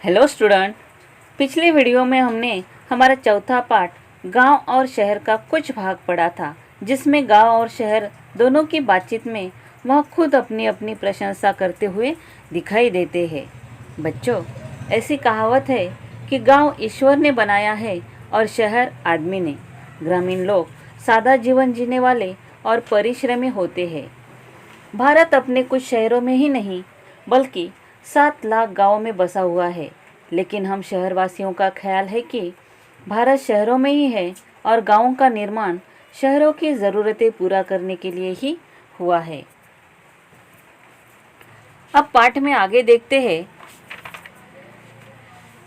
Hello student, पिछले video में हमने हमारा चौथा पाठ गांव और शहर का कुछ भाग पढ़ा था, जिसमें गांव और शहर दोनों की बातचीत में वह खुद अपनी अपनी प्रशंसा करते हुए दिखाई देते हैं। बच्चों, ऐसी कहावत है कि गांव ईश्वर ने बनाया है और शहर आदमी ने। ग्रामीण लोग सादा जीवन जीने वाले और परिश्रमी होते हैं। भारत अपने कुछ शहरों में ही नहीं बल्कि 7 लाख गाँव में बसा हुआ है, लेकिन हम शहरवासियों का ख्याल है कि भारत शहरों में ही है और गाँवों का निर्माण शहरों की ज़रूरतें पूरा करने के लिए ही हुआ है। अब पाठ में आगे देखते हैं।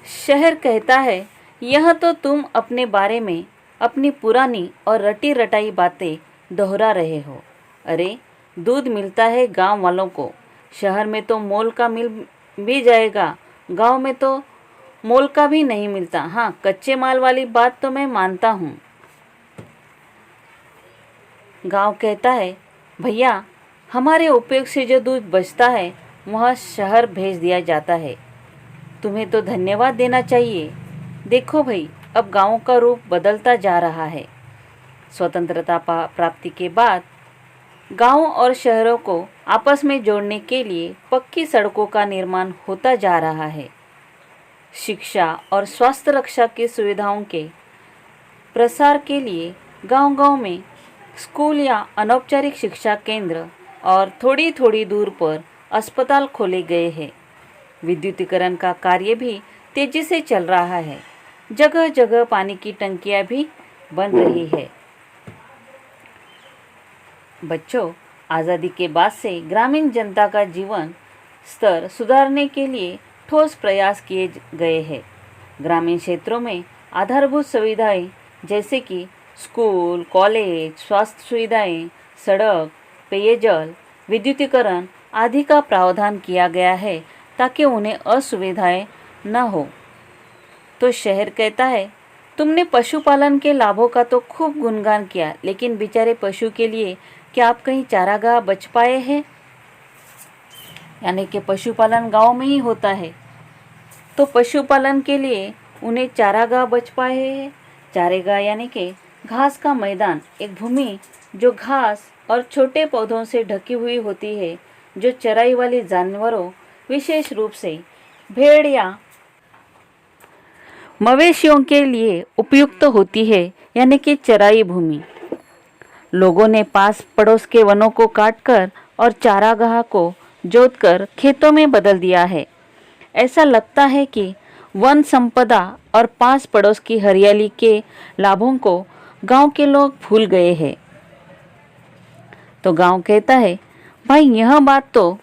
शहर कहता है, यह तो तुम अपने बारे में अपनी पुरानी और रटी रटाई बातें दोहरा रहे हो। अरे, दूध मिलता है गांव वालों को, शहर में तो मोल का मिल भी जाएगा, गांव में तो मोल का भी नहीं मिलता। हाँ, कच्चे माल वाली बात तो मैं मानता हूँ। गांव कहता है, भैया, हमारे उपयोग से जो दूध बचता है वह शहर भेज दिया जाता है। तुम्हें तो धन्यवाद देना चाहिए। देखो भाई, अब गाँव का रूप बदलता जा रहा है। स्वतंत्रता प्राप्ति के बाद गाँव और शहरों को आपस में जोड़ने के लिए पक्की सड़कों का निर्माण होता जा रहा है। शिक्षा और स्वास्थ्य रक्षा की सुविधाओं के प्रसार के लिए गांव-गांव में स्कूल या अनौपचारिक शिक्षा केंद्र और थोड़ी थोड़ी दूर पर अस्पताल खोले गए हैं। विद्युतीकरण का कार्य भी तेजी से चल रहा है। जगह जगह पानी की टंकियां भी बन रही है। बच्चों, आज़ादी के बाद से ग्रामीण जनता का जीवन स्तर सुधारने के लिए ठोस प्रयास किए गए हैं। ग्रामीण क्षेत्रों में आधारभूत सुविधाएं जैसे कि स्कूल, कॉलेज, स्वास्थ्य सुविधाएं, सड़क, पेयजल, विद्युतीकरण आदि का प्रावधान किया गया है ताकि उन्हें असुविधाएं न हो। तो शहर कहता है, तुमने पशुपालन के लाभों का तो खूब गुणगान किया, लेकिन बेचारे पशु के लिए क्या आप कहीं चारागाह बच पाए हैं? यानी कि पशुपालन गांव में ही होता है, तो पशुपालन के लिए उन्हें चारागाह बच पाए हैं। चारागाह यानी कि घास का मैदान, एक भूमि जो घास और छोटे पौधों से ढकी हुई होती है, जो चराई वाले जानवरों, विशेष रूप से भेड़ या मवेशियों के लिए उपयुक्त होती है, यानी कि चराई भूमि। लोगों ने पास पड़ोस के वनों को काटकर और चारागाह को जोतकर खेतों में बदल दिया है। ऐसा लगता है कि वन संपदा और पास पड़ोस की हरियाली के लाभों को गांव के लोग भूल गए हैं। तो गांव कहता है, भाई, यह बात तो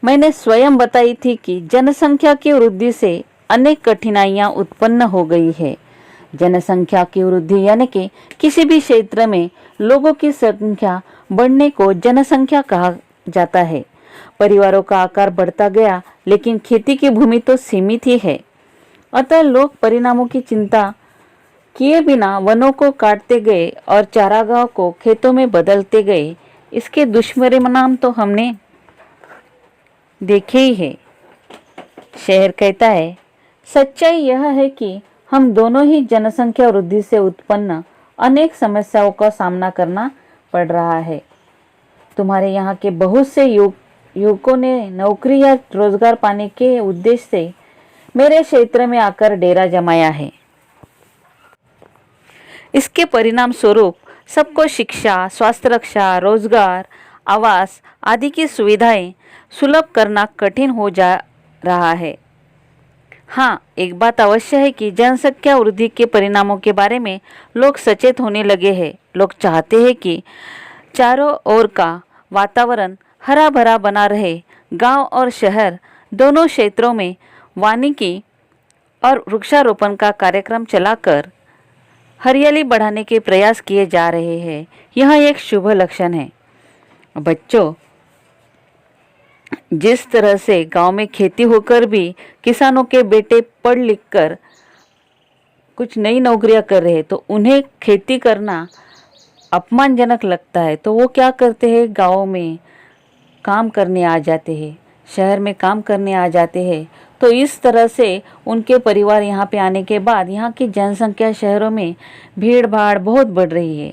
मैंने स्वयं बताई थी कि जनसंख्या की वृद्धि से अनेक कठिनाइयां उत्पन्न हो गई है। जनसंख्या की वृद्धि यानी कि किसी भी क्षेत्र में लोगों की संख्या बढ़ने को जनसंख्या कहा जाता है। परिवारों का आकार बढ़ता गया, लेकिन खेती की भूमि तो सीमित ही है। अतः लोग परिणामों की चिंता किए बिना वनों को काटते गए और चारागाह को खेतों में बदलते गए। इसके दुष्परिणाम तो हमने देखे ही है। शहर कहता है, सच्चाई यह है कि हम दोनों ही जनसंख्या वृद्धि से उत्पन्न अनेक समस्याओं का सामना करना पड़ रहा है। तुम्हारे यहाँ के बहुत से युवकों ने नौकरी या रोजगार पाने के उद्देश्य से मेरे क्षेत्र में आकर डेरा जमाया है। इसके परिणाम स्वरूप सबको शिक्षा, स्वास्थ्य रक्षा, रोजगार, आवास आदि की सुविधाएं सुलभ करना कठिन हो जा रहा है। हाँ, एक बात अवश्य है कि जनसंख्या वृद्धि के परिणामों के बारे में लोग सचेत होने लगे हैं। लोग चाहते हैं कि चारों ओर का वातावरण हरा भरा बना रहे। गांव और शहर दोनों क्षेत्रों में वानिकी और वृक्षारोपण का कार्यक्रम चलाकर हरियाली बढ़ाने के प्रयास किए जा रहे हैं। यह एक शुभ लक्षण है। बच्चों, जिस तरह से गांव में खेती होकर भी किसानों के बेटे पढ़ लिख कर कुछ नई नौकरियां कर रहे हैं, तो उन्हें खेती करना अपमानजनक लगता है तो वो क्या करते हैं, गाँव में काम करने आ जाते हैं, शहर में काम करने आ जाते हैं। तो इस तरह से उनके परिवार यहाँ पे आने के बाद यहाँ की जनसंख्या शहरों में भीड़ भाड़ बहुत बढ़ रही है।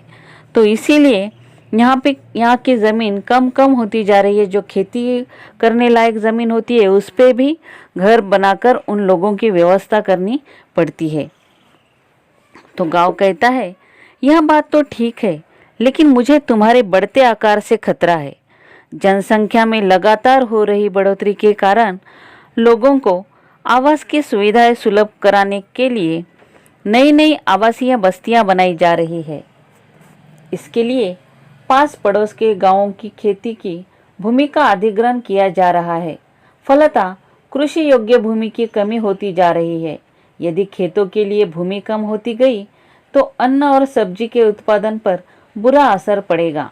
तो इसीलिए यहाँ की ज़मीन कम कम होती जा रही है। जो खेती करने लायक ज़मीन होती है उस पे भी घर बनाकर उन लोगों की व्यवस्था करनी पड़ती है। तो गांव कहता है, यह बात तो ठीक है, लेकिन मुझे तुम्हारे बढ़ते आकार से खतरा है। जनसंख्या में लगातार हो रही बढ़ोतरी के कारण लोगों को आवास की सुविधाएं सुलभ कराने के लिए नई नई आवासीय बस्तियां बनाई जा रही है। इसके लिए पास पड़ोस के गांवों की खेती की भूमि का अधिग्रहण किया जा रहा है। फलतः कृषि योग्य भूमि की कमी होती जा रही है। यदि खेतों के लिए भूमि कम होती गई तो अन्न और सब्जी के उत्पादन पर बुरा असर पड़ेगा।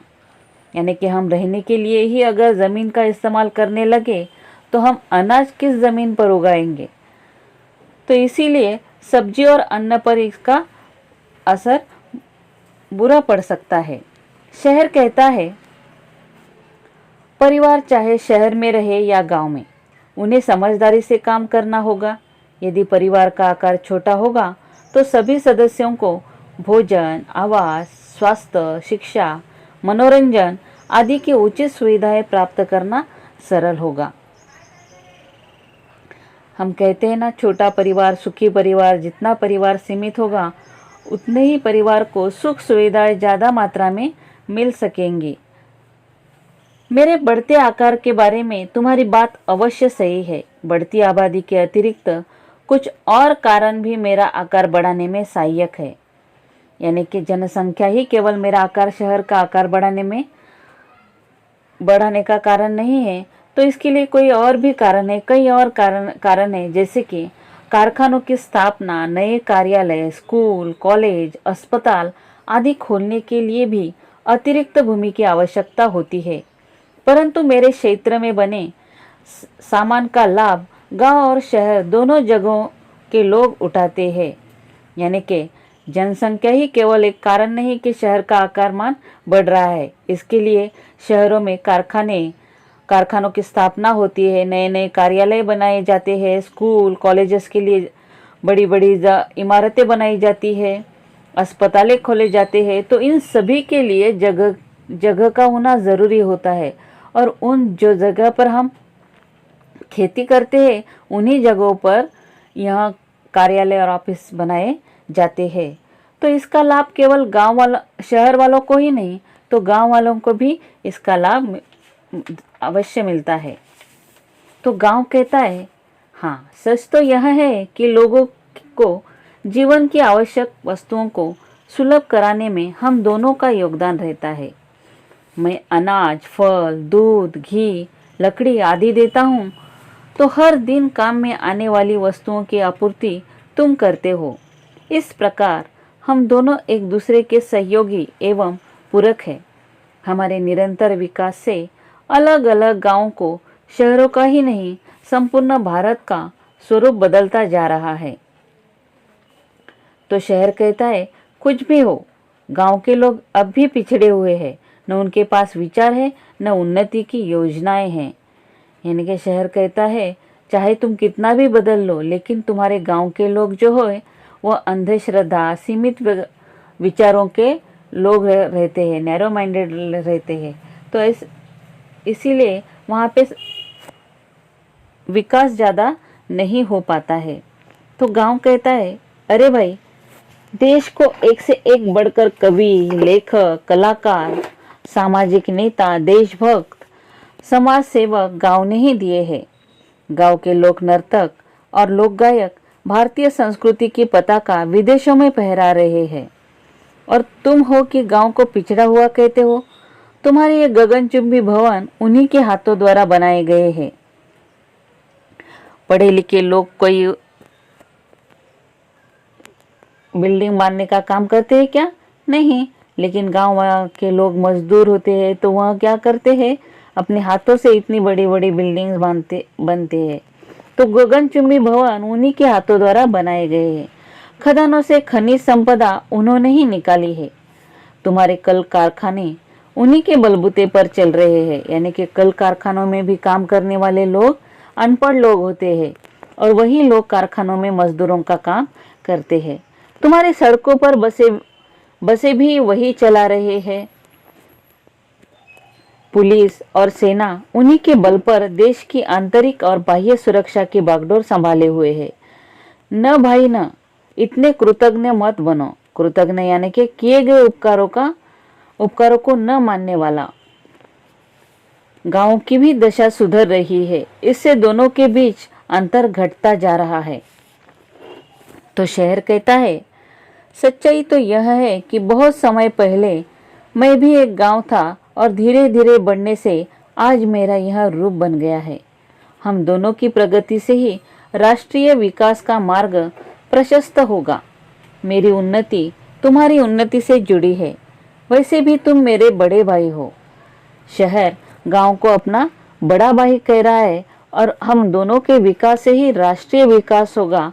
यानी कि हम रहने के लिए ही अगर ज़मीन का इस्तेमाल करने लगे तो हम अनाज किस ज़मीन पर उगाएंगे। तो इसीलिए सब्जी और अन्न पर इसका असर बुरा पड़ सकता है। शहर कहता है, परिवार चाहे शहर में रहे या गांव में, उन्हें समझदारी से काम करना होगा। यदि परिवार का आकार छोटा होगा तो सभी सदस्यों को भोजन, आवास, स्वास्थ्य, शिक्षा, मनोरंजन आदि की उचित सुविधाएं प्राप्त करना सरल होगा। हम कहते हैं ना, छोटा परिवार सुखी परिवार। जितना परिवार सीमित होगा उतने ही परिवार को सुख सुविधाएं ज़्यादा मात्रा में मिल सकेंगी। मेरे बढ़ते आकार के बारे में तुम्हारी बात अवश्य सही है। बढ़ती आबादी के अतिरिक्त कुछ और कारण भी मेरा आकार बढ़ाने में सहायक है। यानी कि जनसंख्या ही केवल मेरा आकार, शहर का आकार बढ़ाने का कारण नहीं है। तो इसके लिए कोई और भी कारण है, कई और कारण है, जैसे कि कारखानों की स्थापना, नए कार्यालय, स्कूल, कॉलेज, अस्पताल आदि खोलने के लिए भी अतिरिक्त भूमि की आवश्यकता होती है। परंतु मेरे क्षेत्र में बने सामान का लाभ गांव और शहर दोनों जगहों के लोग उठाते हैं। यानी कि जनसंख्या ही केवल एक कारण नहीं कि शहर का आकारमान बढ़ रहा है। इसके लिए शहरों में कारखानों की स्थापना होती है, नए नए कार्यालय बनाए जाते हैं, स्कूल कॉलेजेस के लिए बड़ी बड़ी इमारतें बनाई जाती है, अस्पतालें खोले जाते हैं। तो इन सभी के लिए जगह का होना ज़रूरी होता है। और उन जो जगह पर हम खेती करते हैं उन्हीं जगहों पर यह कार्यालय और ऑफिस बनाए जाते हैं। तो इसका लाभ केवल शहर वालों को ही नहीं, तो गांव वालों को भी इसका लाभ अवश्य मिलता है। तो गांव कहता है, हाँ, सच तो यह है कि लोगों को जीवन की आवश्यक वस्तुओं को सुलभ कराने में हम दोनों का योगदान रहता है। मैं अनाज, फल, दूध, घी, लकड़ी आदि देता हूँ, तो हर दिन काम में आने वाली वस्तुओं की आपूर्ति तुम करते हो। इस प्रकार हम दोनों एक दूसरे के सहयोगी एवं पूरक हैं। हमारे निरंतर विकास से अलग अलग गांवों को शहरों का ही नहीं, संपूर्ण भारत का स्वरूप बदलता जा रहा है। तो शहर कहता है, कुछ भी हो, गांव के लोग अब भी पिछड़े हुए हैं। न उनके पास विचार है, न उन्नति की योजनाएं हैं। यानी कि शहर कहता है, चाहे तुम कितना भी बदल लो, लेकिन तुम्हारे गांव के लोग जो हो वह अंधश्रद्धा, सीमित विचारों के लोग रहते हैं, नैरो माइंडेड रहते हैं। तो इसीलिए वहाँ पे विकास ज़्यादा नहीं हो पाता है। तो गांव कहता है, अरे भाई, देश को एक से एक बढ़कर कवि, लेखक, कलाकार, सामाजिक नेता, देशभक्त, समाज सेवक गांव ने ही दिए हैं। गांव के लोक नर्तक और लोक गायक भारतीय संस्कृति की पताका विदेशों में फहरा रहे हैं। और तुम हो कि गांव को पिछड़ा हुआ कहते हो। तुम्हारे ये गगनचुंबी भवन उन्हीं के हाथों द्वारा बनाए गए हैं। पढ़े लिखे लोग कोई बिल्डिंग बांधने का काम करते हैं क्या? नहीं। लेकिन गांव के लोग मजदूर होते हैं तो वह क्या करते हैं, अपने हाथों से इतनी बड़ी बड़ी बिल्डिंग्स बनते हैं। तो गगनचुंबी भवन उन्हीं के हाथों द्वारा बनाए गए हैं। खदानों से खनिज संपदा उन्होंने ही निकाली है। तुम्हारे कल कारखाने उन्हीं के बलबूते पर चल रहे हैं, यानी कि कल कारखानों में भी काम करने वाले लोग अनपढ़ लोग होते हैं और वही लोग कारखानों में मजदूरों का काम करते हैं। तुम्हारे सड़कों पर बसें भी वही चला रहे हैं। पुलिस और सेना उन्हीं के बल पर देश की आंतरिक और बाह्य सुरक्षा की बागडोर संभाले हुए है। न भाई न, इतने कृतज्ञ मत बनो। कृतज्ञ यानी कि किए गए उपकारों को न मानने वाला। गांव की भी दशा सुधर रही है, इससे दोनों के बीच अंतर घटता जा रहा है। तो शहर कहता है, सच्चाई तो यह है कि बहुत समय पहले मैं भी एक गांव था और धीरे धीरे बढ़ने से आज मेरा यह रूप बन गया है। हम दोनों की प्रगति से ही राष्ट्रीय विकास का मार्ग प्रशस्त होगा। मेरी उन्नति तुम्हारी उन्नति से जुड़ी है, वैसे भी तुम मेरे बड़े भाई हो। शहर गांव को अपना बड़ा भाई कह रहा है और हम दोनों के विकास से ही राष्ट्रीय विकास होगा,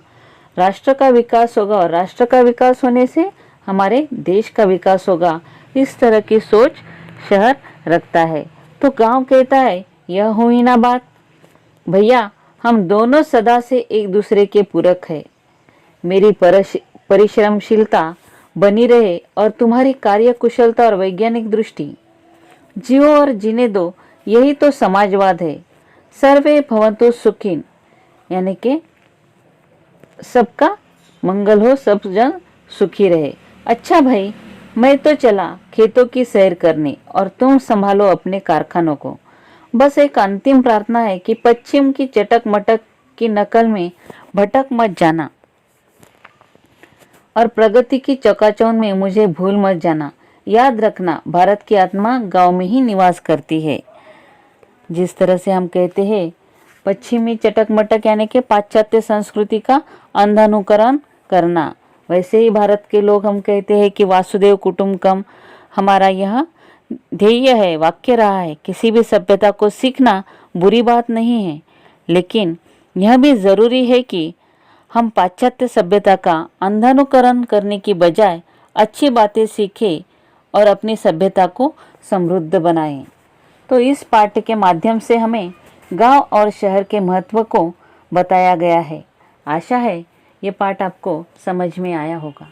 राष्ट्र का विकास होगा और राष्ट्र का विकास होने से हमारे देश का विकास होगा। इस तरह की सोच शहर रखता है। तो गांव कहता है, यह हुई ना बात भैया, हम दोनों सदा से एक दूसरे के पूरक है। मेरी परिश्रमशीलता बनी रहे और तुम्हारी कार्य कुशलता और वैज्ञानिक दृष्टि। जियो और जीने दो, यही तो समाजवाद है। सर्वे भवन्तु सुखिन, यानी कि सबका मंगल हो, सब जन सुखी रहे। अच्छा भाई, मैं तो चला खेतों की सैर करने और तुम संभालो अपने कारखानों को। बस एक अंतिम प्रार्थना है कि पश्चिम की चटक मटक की नकल में भटक मत जाना और प्रगति की चकाचौंध में मुझे भूल मत जाना। याद रखना, भारत की आत्मा गांव में ही निवास करती है। जिस तरह से हम कहते हैं पश्चिमी चटक मटक यानी कि पाश्चात्य संस्कृति का अंधानुकरण करना, वैसे ही भारत के लोग हम कहते हैं कि वासुदेव कुटुंबकम हमारा यह ध्येय है, वाक्य रहा है। किसी भी सभ्यता को सीखना बुरी बात नहीं है, लेकिन यह भी जरूरी है कि हम पाश्चात्य सभ्यता का अंधानुकरण करने की बजाय अच्छी बातें सीखें और अपनी सभ्यता को समृद्ध बनाएं। तो इस पाठ के माध्यम से हमें गांव और शहर के महत्व को बताया गया है। आशा है ये पाठ आपको समझ में आया होगा।